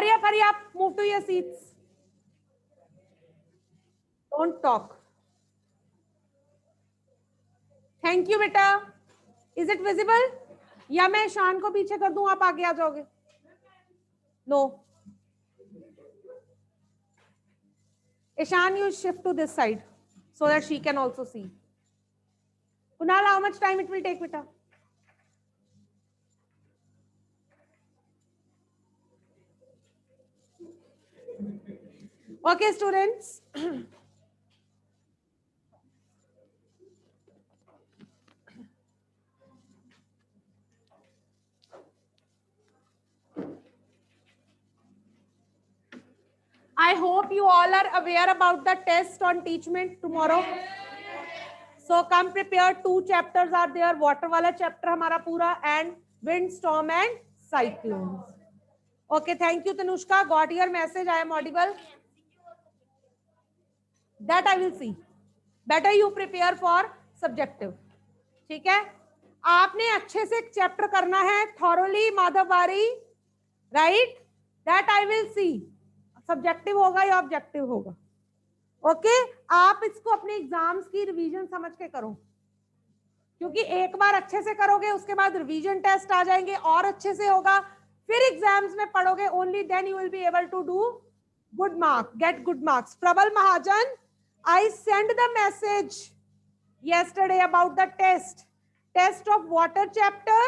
hurry up, move to your seats. Don't talk. Thank you बेटा. Is it visible? या मैं ईशान को पीछे कर दूं, आप आगे आ जाओगे? No. Ishan, you shift to this side so that she can also see. Kunal, how much time it will take, beta? Okay, students. I hope you all are aware about the test on teachment tomorrow. So come prepared. 2 chapters are there. Water wala chapter हमारा पूरा and wind, storm and cyclones. Okay, thank you Tanushka. Got your message. I am audible. That I will see. Better you prepare for subjective. ठीक है? आपने अच्छे से chapter करना है thoroughly माधववारी, right? That I will see. Subjective होगा या objective होगा? ओके आप इसको अपने एग्जाम्स की रिवीजन समझ के करो, क्योंकि एक बार अच्छे से करोगे उसके बाद रिवीजन टेस्ट आ जाएंगे और अच्छे से होगा, फिर एग्जाम्स में पढ़ोगे. Only then you will be able to do good mark, get good marks. Prabal Mahajan, I send the message yesterday about the test of water chapter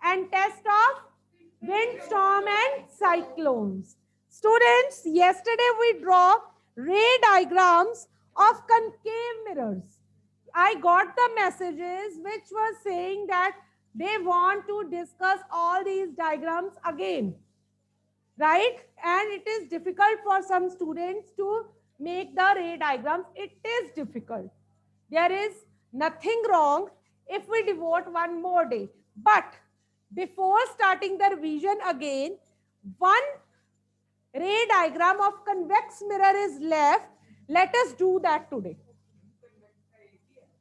and test of wind, storm and cyclones. Students, yesterday we draw ray diagrams of concave mirrors. I got the messages which were saying that they want to discuss all these diagrams again, right? And it is difficult for some students to make the ray diagrams. It is difficult. There is nothing wrong if we devote one more day. But before starting the revision again, one ray diagram of convex mirror is left. Let us do that today.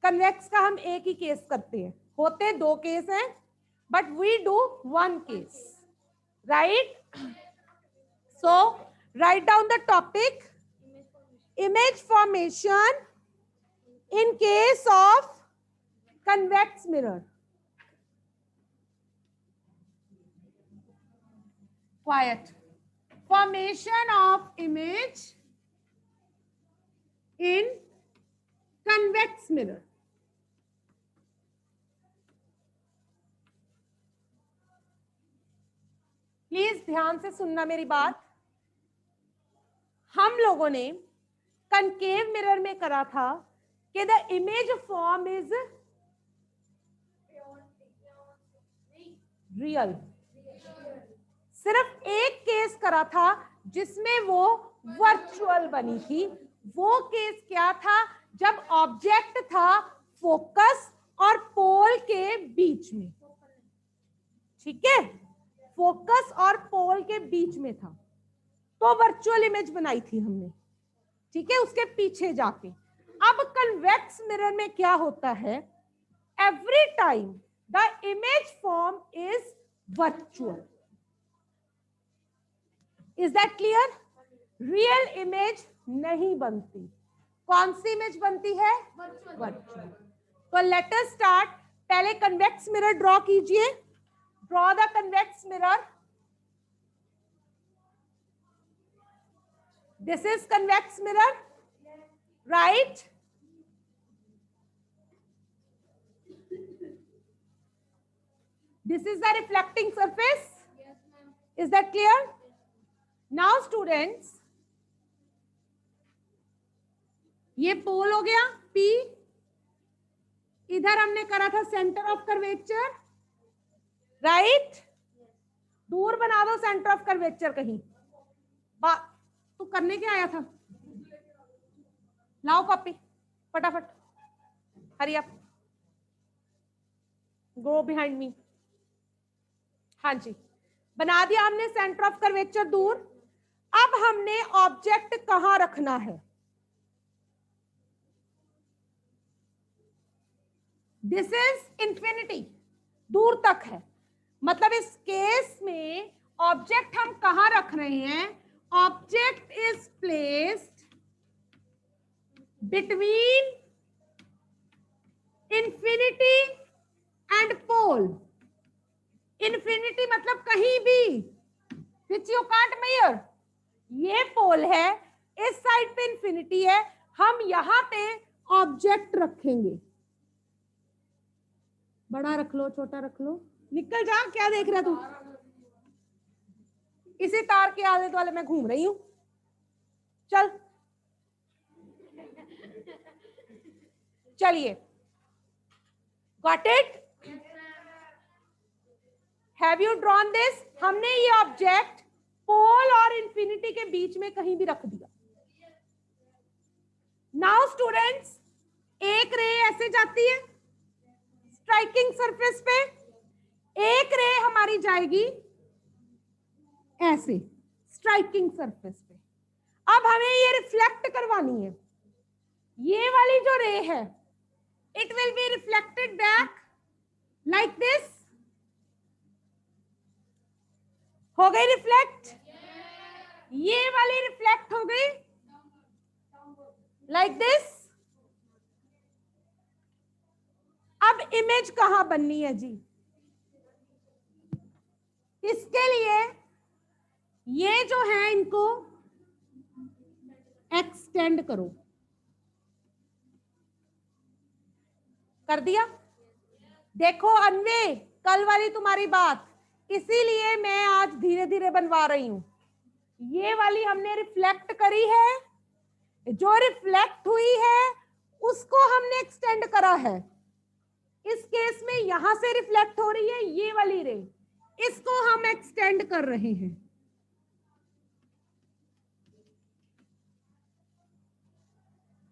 Convex का हम एक ही case करते हैं, होते 2 case हैं, but we do 1 case, right? So write down the topic, image formation in case of convex mirror. Quiet. Formation of image in convex mirror. Please ध्यान से सुनना मेरी बात. हम लोगों ने कनकेव मिरर में करा था कि the image form is real. सिर्फ एक केस करा था जिसमें वो वर्चुअल बनी थी. वो केस क्या था? जब ऑब्जेक्ट था फोकस और पोल के बीच में. ठीक है, फोकस और पोल के बीच में था, तो वर्चुअल इमेज बनाई थी हमने. ठीक है, उसके पीछे जाके. अब कन्वेक्स मिरर में क्या होता है? Every time the image form is virtual. Is that clear? Real image नहीं बनती. कौन सी इमेज बनती है? वर्चुअल. तो लेट अस स्टार्ट. पहले कन्वेक्स मिरर ड्रॉ कीजिए. Draw the convex mirror. This is convex mirror, right? This is the reflecting surface. Yes, ma'am. Is that clear? Now students, ये पोल हो गया P. इधर हमने करा था सेंटर ऑफ कर्वेचर, राइट? दूर बना दो सेंटर ऑफ कर्वेचर कहीं. तू करने क्या आया था? लाओ कॉपी फटाफट. Hurry up, go behind me. हाँ जी, बना दिया हमने सेंटर ऑफ कर्वेचर दूर. अब हमने ऑब्जेक्ट कहां रखना है? दिस इज इंफिनिटी, दूर तक है. मतलब इस केस में ऑब्जेक्ट हम कहां रख रहे हैं? Object is placed between infinity and pole. Infinity मतलब कहीं भी, विच यू कांट मेजर. ये पोल है, इस साइड पे इंफिनिटी है, हम यहां पे ऑब्जेक्ट रखेंगे. बड़ा रख लो, छोटा रख लो, निकल जा, क्या देख रहा तू? इसी तार के आले दुआले मैं घूम रही हूं. चल चलिए, got it? Have you drawn this? हमने ये ऑब्जेक्ट पोल और इंफिनिटी के बीच में कहीं भी रख दिया. नाउ स्टूडेंट्स, एक रे ऐसे जाती है स्ट्राइकिंग सरफेस पे, एक रे हमारी जाएगी ऐसे स्ट्राइकिंग सरफेस पे. अब हमें ये रिफ्लेक्ट करवानी है. ये वाली जो रे है, it will be reflected back like this. हो गई रिफ्लेक्ट? ये वाली रिफ्लेक्ट हो गई लाइक दिस. अब इमेज कहां बननी है जी? इसके लिए ये जो है इनको एक्सटेंड करो. कर दिया? देखो अन्वे, कल वाली तुम्हारी बात, इसीलिए मैं आज धीरे धीरे बनवा रही हूं. ये वाली हमने रिफ्लेक्ट करी है, जो रिफ्लेक्ट हुई है उसको हमने एक्सटेंड करा है. इस केस में यहां से रिफ्लेक्ट हो रही है ये वाली रे, इसको हम एक्सटेंड कर रहे हैं.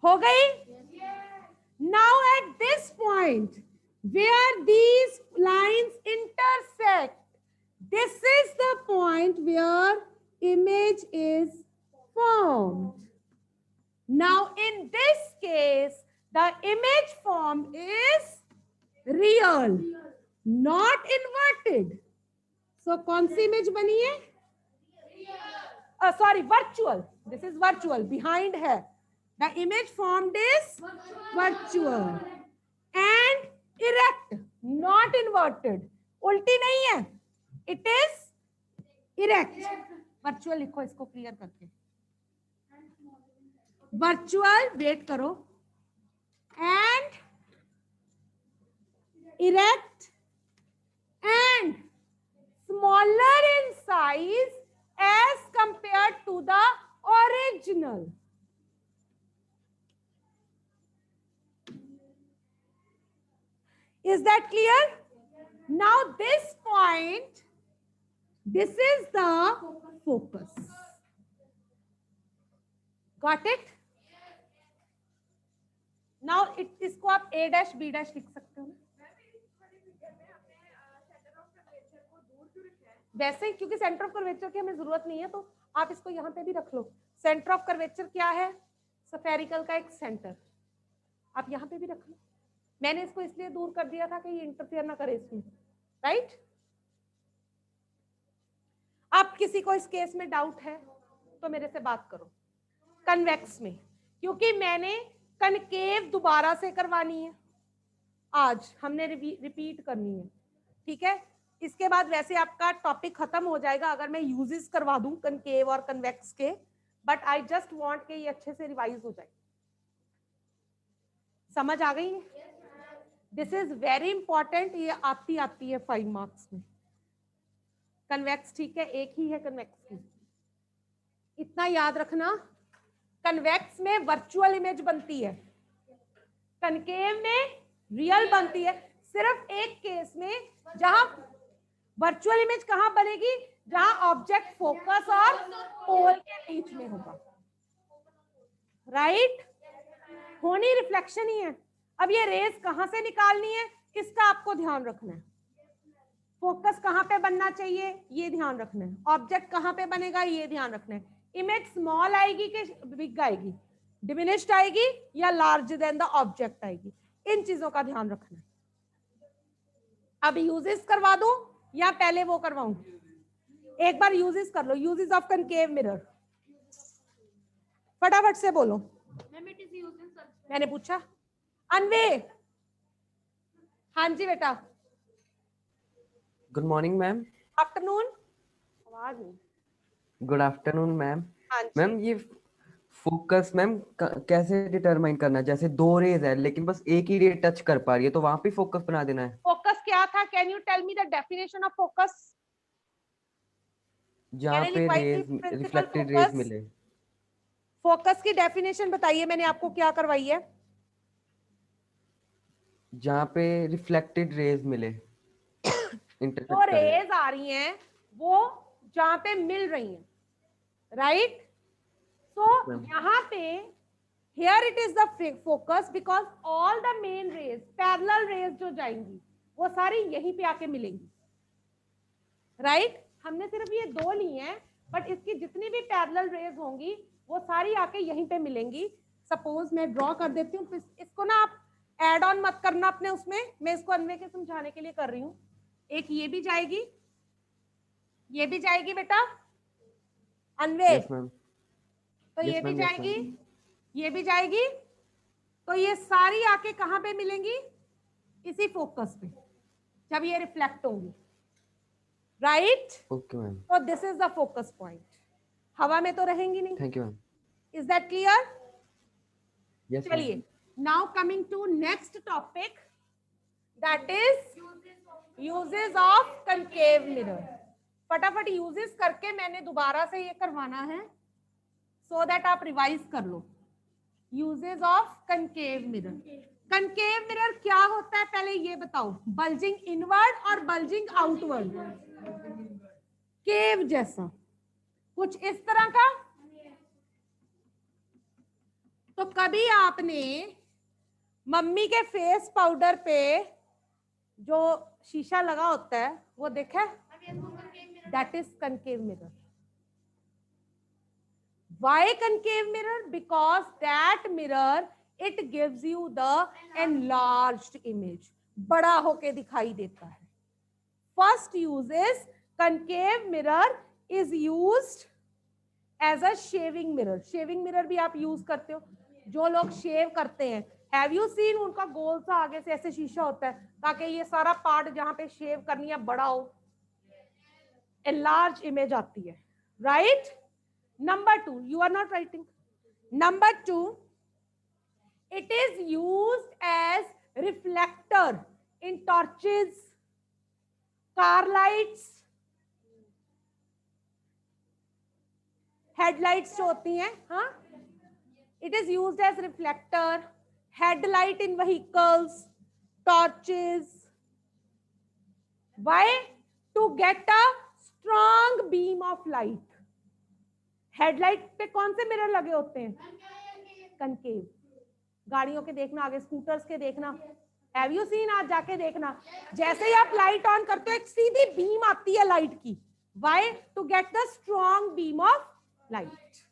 हो गई? Now at this point where these lines intersect, this is the point where image is formed. Now in this case the image formed is real, not inverted. So कौन सी image बनी है? Sorry, virtual. This is virtual. Behind है. The image formed is virtual and erect, not inverted. उल्टी नहीं है, it is erect. Virtual लिखो इसको clear करके. Virtual, वेट करो, and erect and smaller in size as compared to the original. Is that clear? Now this point, this is the focus. Got it? Now इसको आप A dash B dash लिख सकते हो ना? वैसे ही, क्योंकि सेंटर ऑफ कर्वेचर की हमें जरूरत नहीं है, तो आप इसको यहाँ पे भी रख लो. सेंटर ऑफ कर्वेचर क्या है? स्फेरिकल का एक सेंटर. आप यहाँ पे भी रख लो. मैंने इसको इसलिए दूर कर दिया था कि ये इंटरफेयर ना करे इसमें. राइट? आप किसी को इस केस में डाउट है तो मेरे से बात करो. कन्वेक्स में, क्योंकि मैंने कनकेव दोबारा से करवानी है, आज हमने रिपीट करनी है. ठीक है? इसके बाद वैसे आपका टॉपिक खत्म हो जाएगा अगर मैं यूजेस करवा दूं कनकेव और कन्वेक्स के, बट आई जस्ट वांट के ये अच्छे से रिवाइज हो जाए. समझ आ गई है? This is very important. ये आती है 5 मार्क्स में. कन्वेक्स, ठीक है, एक ही है कन्वेक्स की, इतना याद रखना. कन्वेक्स में वर्चुअल इमेज बनती है, कनकेव में रियल बनती है. सिर्फ एक केस में जहां वर्चुअल इमेज कहां बनेगी? जहां ऑब्जेक्ट फोकस और पोल के बीच में होगा. राइट? होनी रिफ्लेक्शन ही है. अब ये रेस कहां से निकालनी है इसका आपको ध्यान रखना है. फोकस कहां पे बनना चाहिए ये ध्यान रखना है. ऑब्जेक्ट कहां पे बनेगा ये ध्यान रखना है. इमेज स्मॉल आएगी कि बिग आएगी, डिमिनिश्ड आएगी या लार्ज देन द ऑब्जेक्ट आएगी, इन चीजों का ध्यान रखना है. अब यूजेस करवा दूं या पहले वो करवाऊं? एक बार यूजेस कर लो, यूजेस ऑफ कनकेव मिरर, फटाफट से बोलो। मैंने पूछा अनवे। हाँ जी बेटा। Good morning ma'am. आफ्टरनून। आवाज नहीं। Good afternoon ma'am. हाँ जी। मैम ये फोकस मैम कैसे डिटरमाइन करना है? जैसे दो रेज है लेकिन बस एक ही रे टच कर पा रही है, तो वहां पे फोकस बना देना है। फोकस क्या था? Can you tell me the definition of focus? जहाँ मैंने पे लिखवाई थी rays, principal reflected rays focus. मिले। फोकस की डेफिनेशन बताइए, मैंने आपको क्या करवाई है? जहाँ पे रिफ्लेक्टेड रेज मिले, जो इंटरसेक्ट करे। रेज आ रही हैं वो जहां पे मिल रही हैं, राइट? सो मैम यहाँ पे here it is the focus because all the main rays, parallel rays जो जाएंगी वो सारी यहीं पे आके मिलेंगी, राइट? हमने सिर्फ ये दो ली हैं, बट इसकी जितनी भी पैरेलल रेज होंगी वो सारी आके यहीं पे मिलेंगी। सपोज मैं ड्रॉ कर देती हूँ, इसको ना आप एड ऑन मत करना अपने उसमें, मैं इसको अन्वय के समझाने के लिए कर रही हूँ। एक ये भी जाएगी, ये भी जाएगी बेटा अन्वय, यस मैम। तो ये यस भी मैम। यस जाएगी, मैम। ये भी जाएगी, तो ये सारी आके कहाँ पे मिलेंगी? इसी फोकस पे, जब ये रिफ्लेक्ट होंगी, राइट? Okay ma'am. तो this is the focus point. हवा में तो रहेंगी नहीं। Thank you ma'am. Is that clear? Yes ma'am. चलिए, now coming to next topic, that is uses of concave mirror. फटाफट यूजेस करके मैंने दोबारा से ये करवाना है, सो दैट आप रिवाइज कर लो। Uses of concave mirror. Concave mirror क्या होता है पहले ये बताओ? बल्जिंग इनवर्ड और बल्जिंग आउटवर्ड, केव जैसा कुछ इस तरह का। तो कभी आपने मम्मी के फेस पाउडर पे जो शीशा लगा होता है वो देखा है? That is concave mirror. Why concave mirror? Because that mirror, it gives you the enlarged image, बड़ा होके दिखाई देता है। First uses concave mirror is used as a shaving mirror. Shaving mirror भी आप यूज करते हो, जो लोग शेव करते हैं, हैव यू सीन? उनका गोल सा आगे से ऐसे शीशा होता है ताकि ये सारा पार्ट जहां पे शेव करनी है बड़ा हो, enlarged image आती है, right? Number 2, you are not writing. Number 2, it is used as reflector in torches, car lights, headlights जो होती हैं, हाँ, it is used as reflector, headlight in vehicles, torches. Why? To get a strong beam of light. Headlight पे कौन से mirror लगे होते हैं? कनकेव। गाड़ियों के देखना, आगे स्कूटर्स के देखना, हैव यू सीन? आज जाके देखना, जैसे ही आप लाइट ऑन करते हो एक सीधी बीम आती है लाइट की। Why? To get the strong beam of light,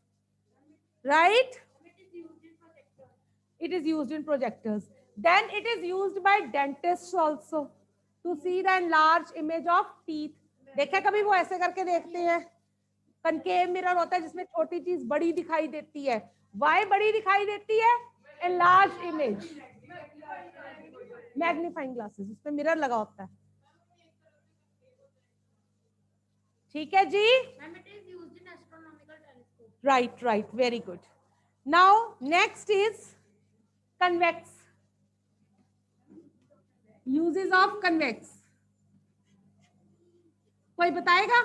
right? It is used in projectors. Then it is used by dentists also to see the enlarged image of teeth. देखा कभी वो ऐसे करके देखते हैं? कनकेव मिरर होता है जिसमें छोटी चीज बड़ी दिखाई देती है। वाई बड़ी दिखाई देती है? enlarged image, मैग्नीफाइंग ग्लासेस, उसमें मिरर लगा होता है। ठीक है जी? Right right, very good. Now next is convex. Uses of convex. कोई बताएगा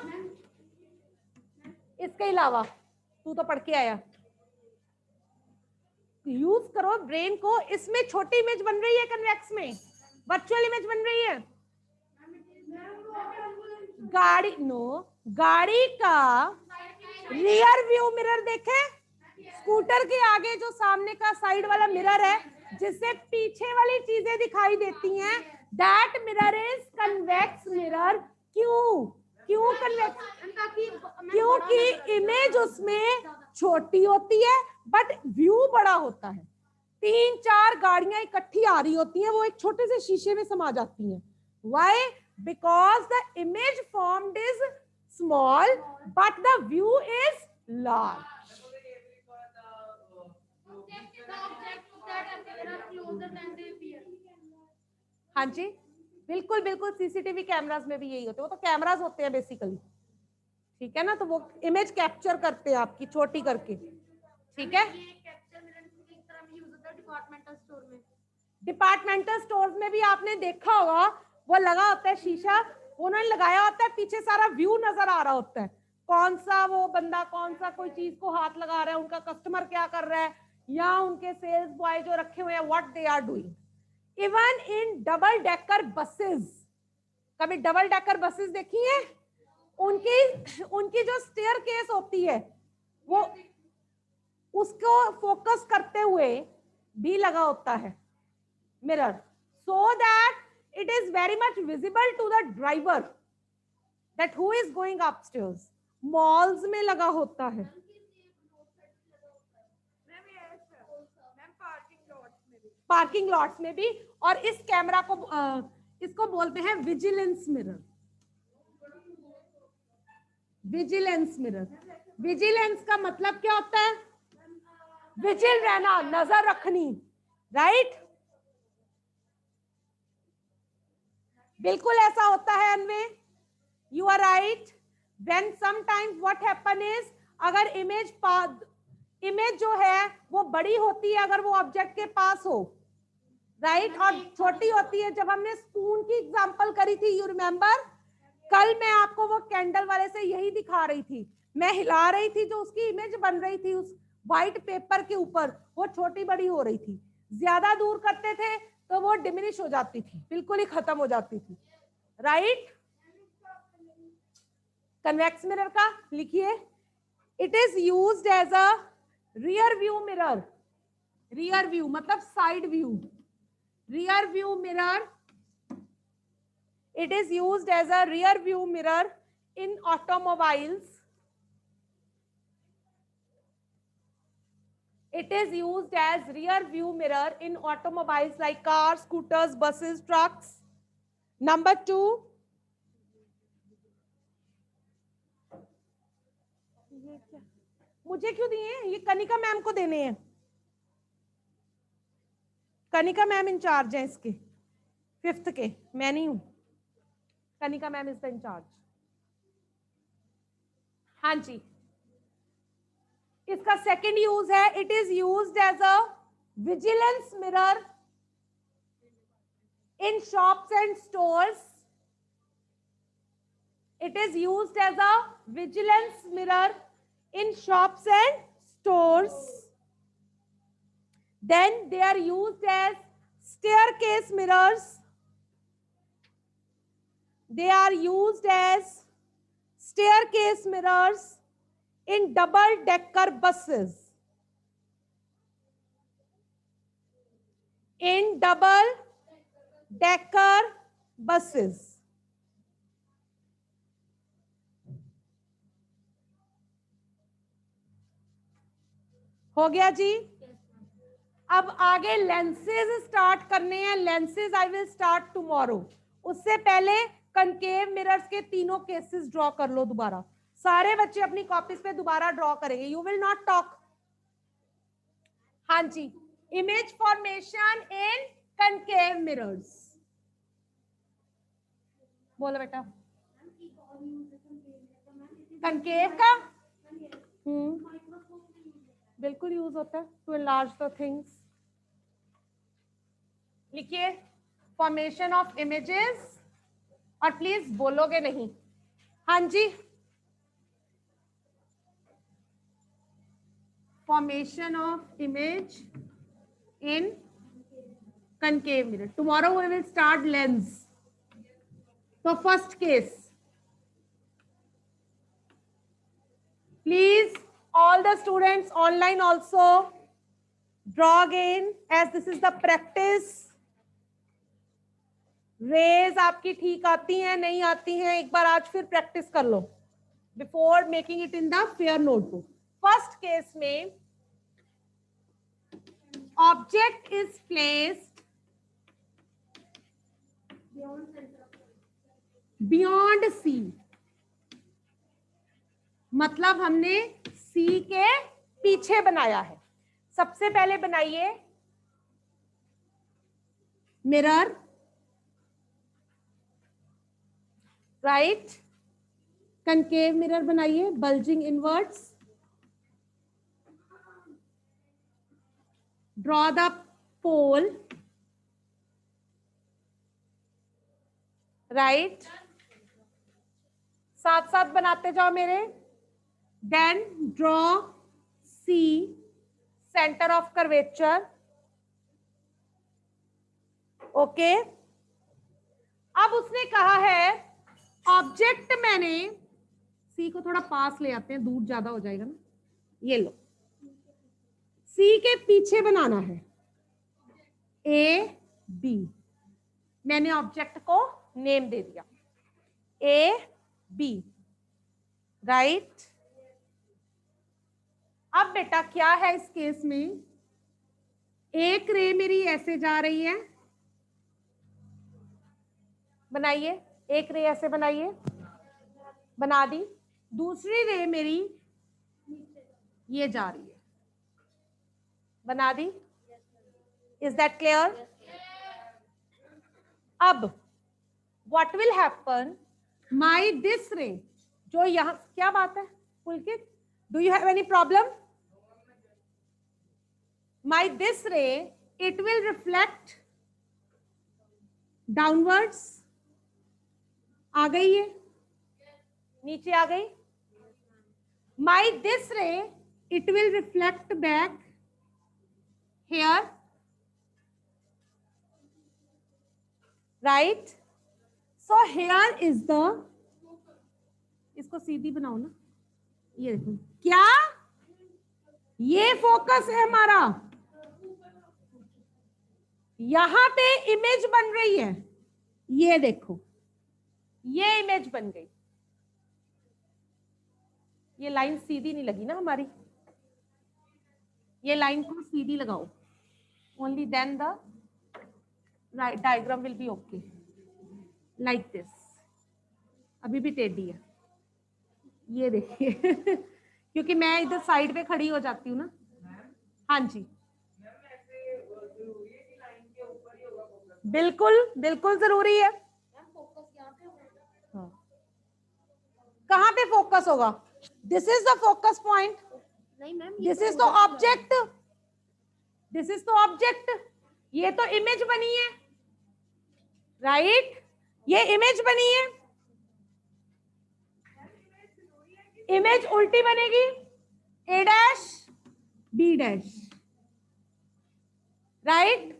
इसके अलावा? तू तो पढ़ के आया, यूज करो ब्रेन को। इसमें छोटी इमेज बन रही है, कन्वेक्स में वर्चुअल इमेज बन रही है। गाड़ी नो, गाड़ी का रियर व्यू मिरर देखे? स्कूटर के आगे जो सामने का साइड वाला मिरर है जिससे पीछे वाली चीजें दिखाई देती हैं, that mirror is convex mirror. क्यों? क्यों कन्वेक्स? क्योंकि इमेज उसमें छोटी होती है बट व्यू बड़ा होता है। 3-4 गाड़ियां इकट्ठी आ रही होती हैं, वो एक छोटे से शीशे में समा जाती हैं। Why? Because the image formed is small but the view is large. हाँ जी, बिल्कुल बिल्कुल, सीसीटीवी कैमरास में भी यही होते हैं, वो तो कैमरास होते हैं बेसिकली, ठीक है ना, तो वो इमेज कैप्चर करते हैं आपकी छोटी करके, ठीक है। डिपार्टमेंटल स्टोर्स में भी आपने देखा होगा, वो लगा होता है शीशा, उन्होंने लगाया होता है, पीछे सारा व्यू नजर आ रहा होता है, कौन सा वो बंदा कौन सा कोई चीज को हाथ लगा रहा है, उनका कस्टमर क्या कर रहा है, या उनके सेल्स बॉय जो रखे हुए हैं what they are doing. Even in double decker buses, कभी डबल डेकर बसेस देखी है, उनकी जो स्टेयर केस होती है वो उसको फोकस करते हुए भी लगा होता है mirror, so that it is very much visible to the driver that who is going upstairs. Malls में लगा होता है, पार्किंग लॉट्स में भी, और इस कैमरा को इसको बोलते हैं vigilance mirror. Vigilance mirror, vigilance का मतलब क्या होता है? विजिल रहना, नजर रखनी, राइट? बिल्कुल ऐसा होता है anyway, you are right. When sometimes what happen is, अगर इमेज जो है वो बड़ी होती है अगर वो ऑब्जेक्ट के पास हो, राइट, और छोटी होती है। जब हमने स्पून की एग्जांपल करी थी, यू रिमेम्बर, कल मैं आपको वो कैंडल वाले से यही दिखा रही थी, मैं हिला रही थी, जो उसकी इमेज बन रही थी उस व्हाइट पेपर के ऊपर, वो छोटी बड़ी हो रही थी। ज्यादा दूर करते थे तो वो डिमिनिश हो जाती थी, बिल्कुल ही खत्म हो जाती थी, राइट। कन्वेक्स मिरर का लिखिए, it is used as a rear view mirror. Rear view मतलब side view, rear view mirror, it is used as a rear view mirror in automobiles. It is used as rear view mirror in automobiles like cars, scooters, buses, trucks. Number 2, मुझे क्यों दिए हैं ये? Kanika ma'am को देने हैं, Kanika ma'am in charge हैं इसके 5th के, मैं नहीं हूं, Kanika ma'am is the incharge. हाँ जी, इसका सेकंड यूज है, it is used as a vigilance mirror in shops and stores. It is used as a vigilance mirror in shops and stores. Then they are used as staircase mirrors. They are used as staircase mirrors in double-decker buses. In double-decker buses. हो गया जी। अब आगे lenses start करने हैं, lenses I will start tomorrow. उससे पहले concave mirrors के तीनों केसेस ड्रॉ कर लो दोबारा, सारे बच्चे अपनी कॉपीज पे दोबारा ड्रॉ करेंगे, यू विल नॉट टॉक। हाँ जी, image formation in concave mirrors, बोलो बेटा। कनकेव का बिल्कुल यूज होता है टू एनलार्ज द थिंग्स। लिखिए, फॉर्मेशन ऑफ इमेजेस, और प्लीज बोलोगे नहीं। हाँ जी, formation of image in concave mirror. Tomorrow we will start lens. So first case, please all the students online also draw again as this is the practice. Rays आपकी ठीक आती हैं नहीं आती हैं, एक बार आज फिर प्रैक्टिस कर लो before making it in the fair notebook. First case में object is placed beyond sea. मतलब हमने सी के पीछे बनाया है। सबसे पहले बनाइए मिरर, राइट, कनकेव मिरर बनाइए, bulging inverts, draw the pole, right, साथ साथ बनाते जाओ मेरे। Then draw C centre of curvature, okay. अब उसने कहा है ऑब्जेक्ट, मैंने सी को थोड़ा पास ले आते हैं, दूर ज्यादा हो जाएगा ना, ये लो, सी के पीछे बनाना है ए बी। मैंने ऑब्जेक्ट को नेम दे दिया ए बी, राइट। अब बेटा क्या है इस केस में, एक रे मेरी ऐसे जा रही है, बनाइए, एक रे ऐसे बनाइए, बना दी। दूसरी रे मेरी ये जा रही है, बना दी। Is that clear? अब what will happen, my this ray, जो यहां, क्या बात है Pulkit, do you have any problem? My this ray, it will reflect downwards, आ गई है, नीचे आ गई। My this ray, it will reflect back here, right? So here is the, इसको सीधी बनाओ ना, ये देखो क्या, ये फोकस है हमारा, यहां पे इमेज बन रही है, ये देखो ये इमेज बन गई। ये लाइन सीधी नहीं लगी ना हमारी, ये लाइन को सीधी लगाओ, only then the right diagram will be okay, like this। अभी भी टेढ़ी है, ये देखिए क्योंकि मैं इधर साइड पे खड़ी हो जाती हूँ ना। हाँ जी, बिल्कुल बिल्कुल जरूरी है। हाँ। कहाँ पे फोकस होगा, this is the focus point, नहीं ma'am, this is the object, this is the object, ये तो इमेज बनी है, राइट, ये इमेज बनी है, इमेज उल्टी बनेगी, A dash B dash, right.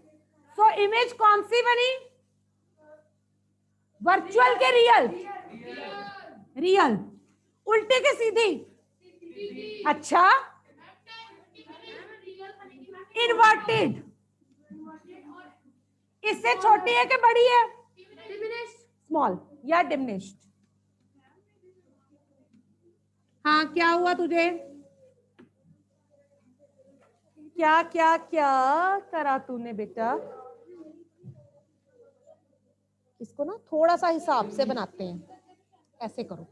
So image कौन सी बनी, वर्चुअल के रियल, रियल, उल्टे के सीधी, अच्छा, इन्वर्टेड, इससे छोटी है कि बड़ी है, स्मॉल या डिमिनिश्ड। हाँ, क्या हुआ तुझे, क्या क्या क्या करा तूने बेटा, इसको ना थोड़ा सा हिसाब से बनाते हैं, ऐसे करो,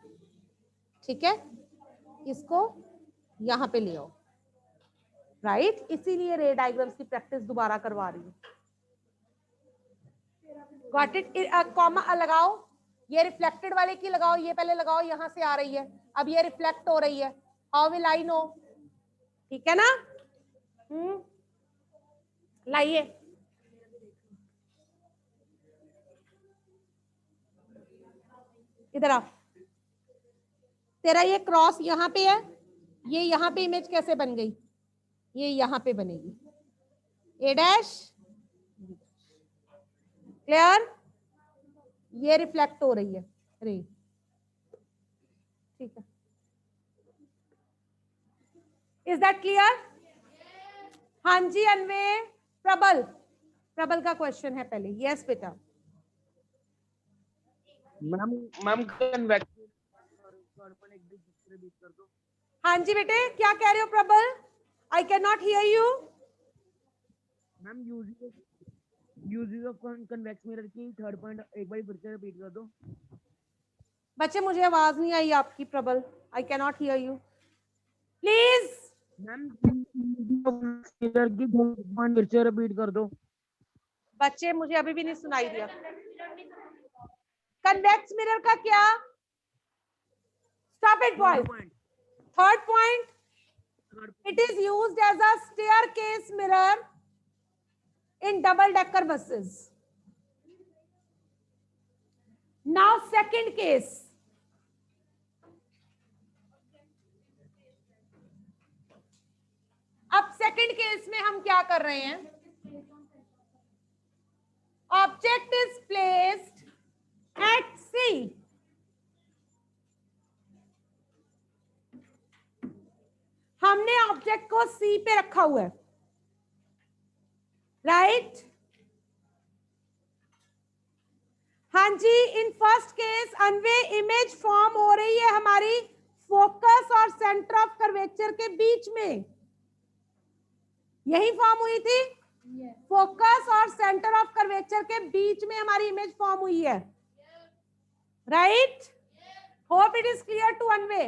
ठीक है, इसको यहां पे ले आओ, राइट, इसीलिए रे डायग्राम्स की प्रैक्टिस दोबारा करवा रही हूँ। गॉट इट, कॉमा लगाओ, ये रिफ्लेक्टेड वाले की लगाओ, ये पहले लगाओ, यहां से आ रही है, अब ये रिफ्लेक्ट हो रही है, हाउ विल आई नो, ठीक है ना। लाइए, इधर आ, तेरा ये क्रॉस यहाँ पे है, ये यहाँ पे इमेज कैसे बन गई, ये यहाँ पे बनेगी, ए डैश, क्लियर, ये रिफ्लेक्ट हो रही है रे, ठीक है, इज दैट क्लियर? हाँ जी अनवे, प्रबल, प्रबल का क्वेश्चन है पहले, यस बेटा। मैम मैम कन्वेक्स दर्पण एक दूसरे बीच कर दो। हाँ जी बेटे, क्या कह रहे हो प्रबल, I can not here you. Ma'am uses of convex mirror की थर्ड पॉइंट एक बार फिर से रिपीट कर दो। बच्चे मुझे आवाज नहीं आई आपकी प्रबल, I can not here you, please. Ma'am mirror की फिर से रिपीट कर दो। बच्चे मुझे अभी भी नहीं सुनाई दिया। कन्वेक्स मिरर का क्या? Stop it boys. Third point, it is used as a staircase mirror in double decker buses. Now second case, अब सेकंड केस में हम क्या कर रहे हैं? ऑब्जेक्ट इज प्लेस्ड एट सी, हमने ऑब्जेक्ट को सी पे रखा हुआ है, राइट? हाँ जी, in first case anyway image form हो रही है हमारी फोकस और सेंटर ऑफ कर्वेचर के बीच में, यही फॉर्म हुई थी। फोकस और सेंटर ऑफ कर्वेचर के बीच में हमारी इमेज फॉर्म हुई है, right? Hope it is clear to anyway.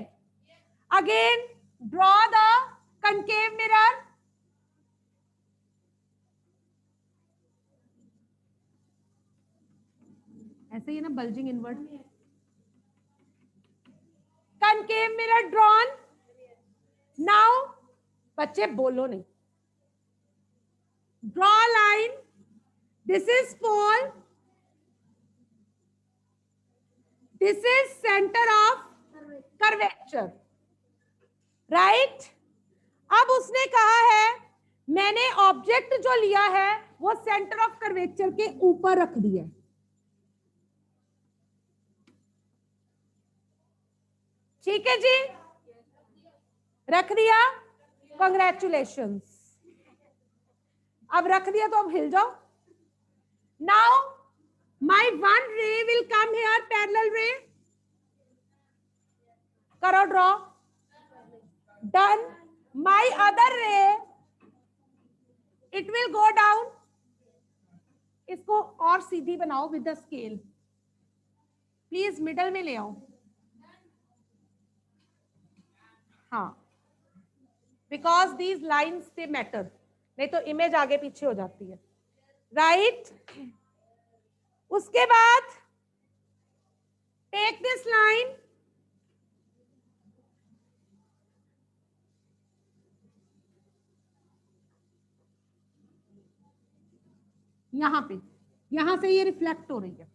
Again draw the concave mirror. ऐसे ही ना, bulging invert. Concave mirror drawn. Now बच्चे बोलो नहीं, draw a line, this is pole, this is center of curvature, right? अब उसने कहा है मैंने ऑब्जेक्ट जो लिया है वो सेंटर ऑफ कर्वेचर के ऊपर रख दिया, ठीक है जी, रख दिया, कांग्रेचुलेशंस। अब रख दिया तो अब हिल जाओ। नाउ माई वन रे विल कम हियर, पैरेलल रे, करो ड्रॉ, डन। माई अदर रे इट विल गो डाउन, इसको और सीधी बनाओ with the scale, please middle में ले आओ, हाँ, because these lines they matter, नहीं तो इमेज आगे पीछे हो जाती है, राइट? उसके बाद टेक दिस लाइन, यहां पे, यहां से ये रिफ्लेक्ट हो रही है,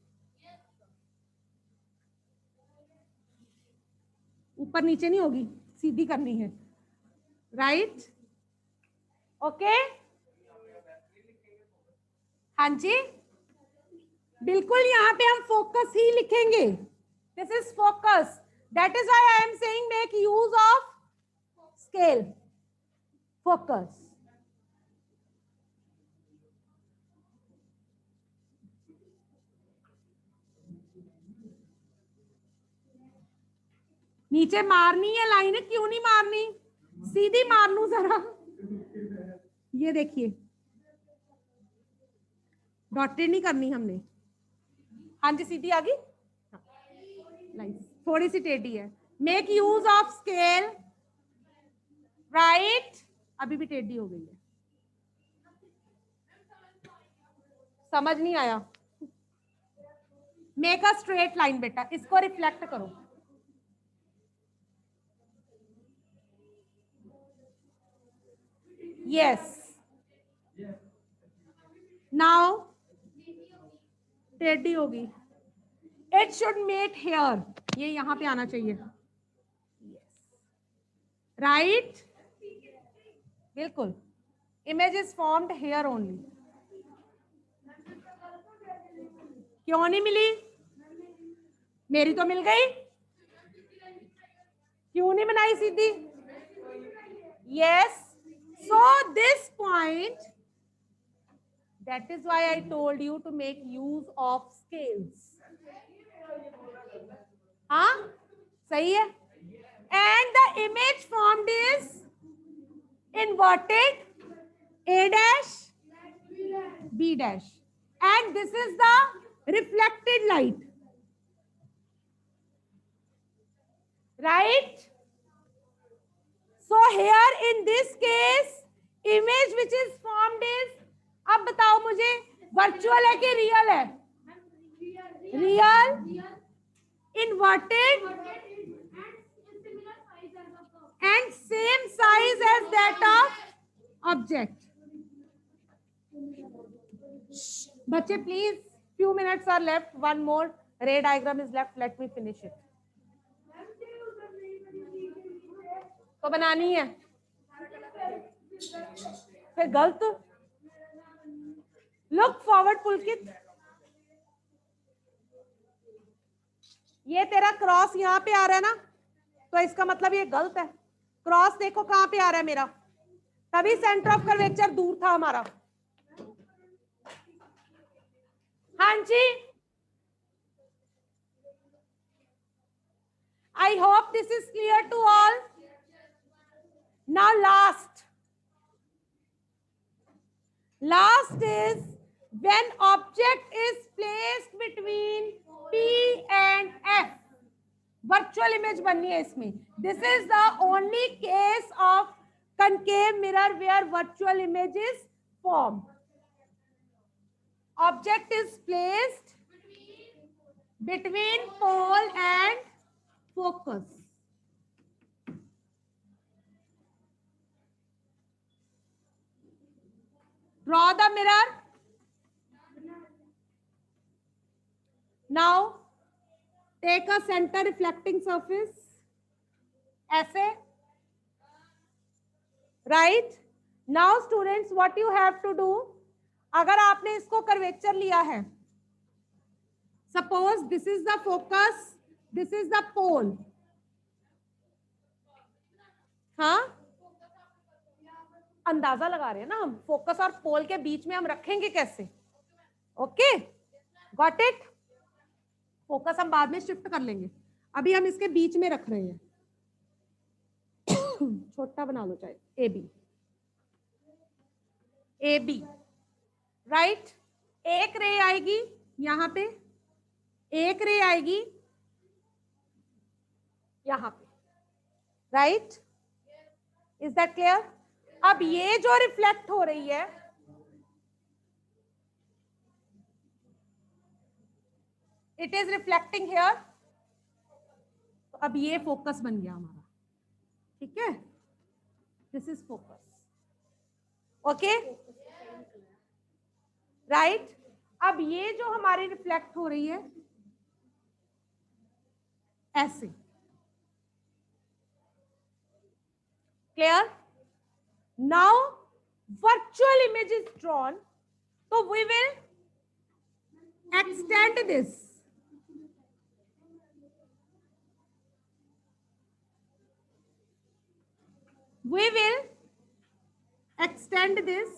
ऊपर नीचे नहीं होगी, सीधी करनी है, राइट? ओके, हाँ जी, बिल्कुल, यहां पे हम फोकस ही लिखेंगे, this is focus, that is why I am saying make use of scale, focus. नीचे मारनी है लाइन, क्यों नहीं मारनी, सीधी मार लूं जरा, ये देखिए, डॉटेड नहीं करनी हमने, हाँ जी, सीधी आ गई, लाइन थोड़ी सी टेढ़ी है, make use of scale, right? अभी भी टेढ़ी हो गई है, समझ नहीं आया, मेक अ स्ट्रेट लाइन बेटा, इसको रिफ्लेक्ट करो, यस, नाउ टेढ़ी होगी, इट शुड मेट हेयर, ये यहां पे आना चाहिए, राइट? बिल्कुल, image is formed here only, क्यों नहीं मिली, मेरी तो मिल गई, क्यों नहीं बनाई सीधी, yes, so this point, that is why I told you to make use of scales, हाँ, सही है, and the image formed is inverted A dash B dash, and this is the reflected light, right? So here in this case image which is formed is, अब बताओ मुझे virtual है कि real है? Real, inverted and same size as that of object. बच्चे please, few minutes are left, one more ray diagram is left, let me finish it. तो बनानी है फिर गलत. लुक फॉरवर्ड पुलकित, ये तेरा क्रॉस यहाँ पे आ रहा है ना, तो इसका मतलब ये गलत है. क्रॉस देखो कहाँ पे आ रहा है मेरा, तभी सेंटर ऑफ कर्वेचर दूर था हमारा. हाँ जी, I hope this is clear to all. Now last is when object is placed between P and F. Virtual image बननी है इसमें. This is the only case of concave mirror where virtual image is formed. Object is placed between pole and focus. Draw the mirror. Now take a center reflecting surface ऐसे, right? Now students, what you have to do, अगर आपने इसको curvature लिया है, suppose this is the focus, this is the pole. हाँ, अंदाजा लगा रहे हैं ना हम, फोकस और पोल के बीच में हम रखेंगे कैसे. Okay, got it. फोकस हम बाद में शिफ्ट कर लेंगे, अभी हम इसके बीच में रख रहे हैं. छोटा बना लो चाहे, ए बी, राइट. एक रे आएगी यहाँ पे, एक रे आएगी यहाँ पे, राइट. Is that clear? अब ये जो रिफ्लेक्ट हो रही है, इट इज रिफ्लेक्टिंग हियर, तो अब ये फोकस बन गया हमारा. ठीक है, this is focus. Okay, right. अब ये जो हमारी रिफ्लेक्ट हो रही है ऐसे, clear. Now virtual image is drawn, so we will extend this. We will extend this.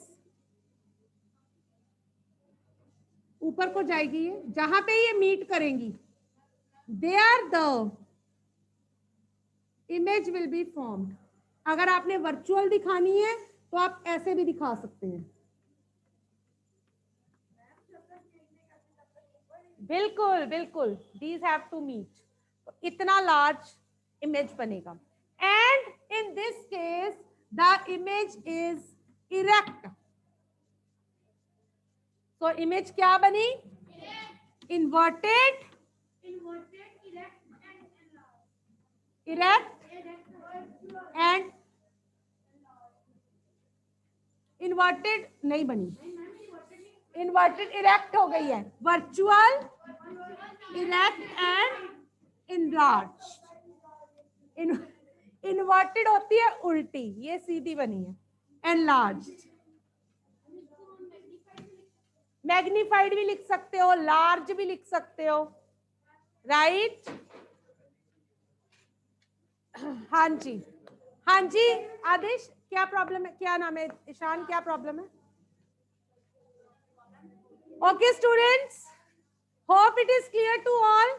ऊपर को जाएगी ये, जहां पे ये मीट करेंगी, there the image will be formed. अगर आपने वर्चुअल दिखानी है तो आप ऐसे भी दिखा सकते हैं. बिल्कुल बिल्कुल, these have to meet. तो इतना लार्ज इमेज बनेगा. And in this case the image is erect. तो इमेज क्या बनी? इन्वर्टेड, इरेक्ट एंड इन्वर्टेड नहीं बनी, इन्वर्टेड इरेक्ट हो गई है. Virtual, erect and enlarge. Inverted होती है उल्टी, ये सीधी बनी है. एनलार्ज, मैग्नीफाइड भी लिख सकते हो, लार्ज भी लिख सकते हो, राइट. हाँ जी, हाँ जी. आदेश, क्या प्रॉब्लम है? क्या नाम है? ईशान, क्या प्रॉब्लम है? Okay students, hope it is clear to all.